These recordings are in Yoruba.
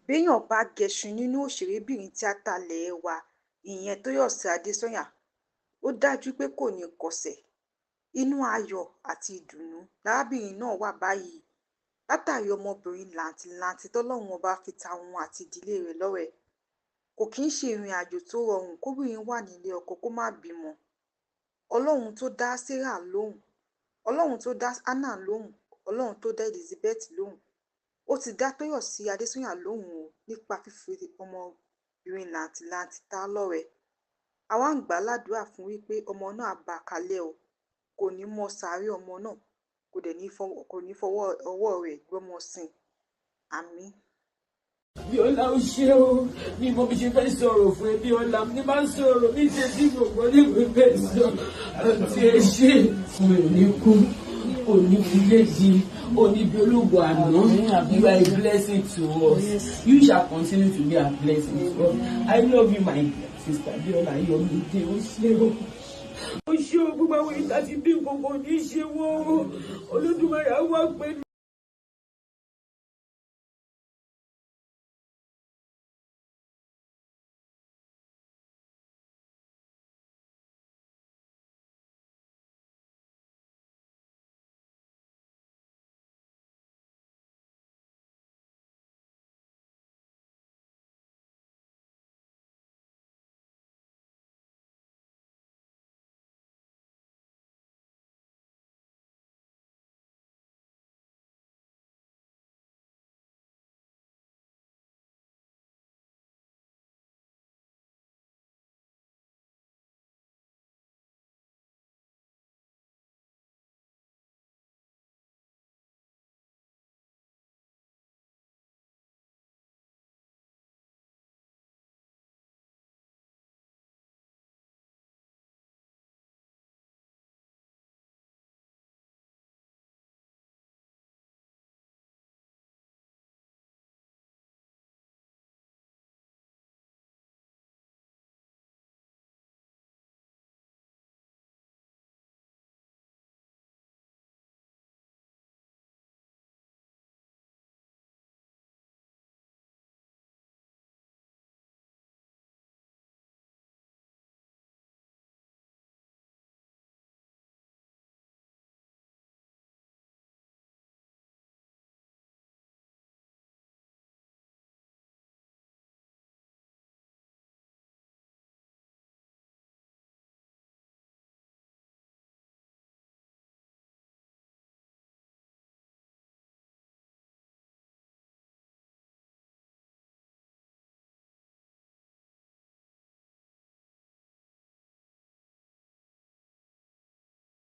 béèyàn bá gẹṣin nínú òṣèrébìnrin tíátà ilé wa ìyẹn Tóyọ̀sí Adésànyà ó dájú pé kò ní kọsẹ̀. Inú ayọ̀ àti ìdùnnú lárábìnrin náà wà báyìí látàrí ọmọbìnrin làǹtìlanti tọ́lọ́run ọba fi ta òun àti ìdílé rẹ̀ lọ́rẹ. Kò kí ń ṣe ìrìn àjò tó rọrùn kóbìnrin wà nílé ọkọ kó má bímọ. Ọlọ́run tó dá Sarah lóhùn, ọlọ́run tó dá Hannah lóhùn, ọlọ́run tó dá Elizabeth lóhùn, ó ti dá Tóyọ̀sí Adésànyà lóhùn o nípa fífi ọmọbìnrin làǹtìlanti ta lọ́rẹ. Àwa ń gbà á ládùúrà fún wípé ọmọ náà á bá a kalẹ̀ o, kò ní mọ sàárè ọmọ náà, kò ní fọwọ́ ọwọ́ rẹ̀ gbọ́mọ sin. Àmín. Bíọ́lá ó ṣe o, ní mo bí ṣe fẹ́ sọ̀rọ̀ fún ẹ Bíọ́lá, ní bá ń sọ̀rọ̀ ní ṣe tí gbogbo ní mo fẹ́ sọ, àti ẹ ṣe fún òní kú, òní bíléèdì, òní bí ológun àná, you are a blessing to us, you shall continue to be a blessing to us. I love you my sister Bíọ́lá Ayọ̀mídé, ó ṣe o. Ó ṣe o, gbogbo àwọn ìta ti bí gbogbo ní ṣe wọ́n, Olódùmarè á wá pẹ̀lú.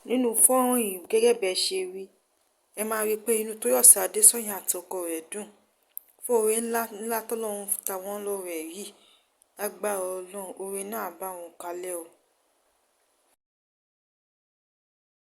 Nínú fọ́nrán yìí gẹ́gẹ́ bẹ́ẹ̀ ṣe rí, ẹ máa rí i pé inú Tóyọ̀sí Adésànyà àti ọkọ rẹ̀ dùn fún oore ńlá tọ́lọ́run ta wọ́n lọ́rẹ yìí. Lágbára Ọlọ́run, oore náà á bá wọn kalẹ̀ o.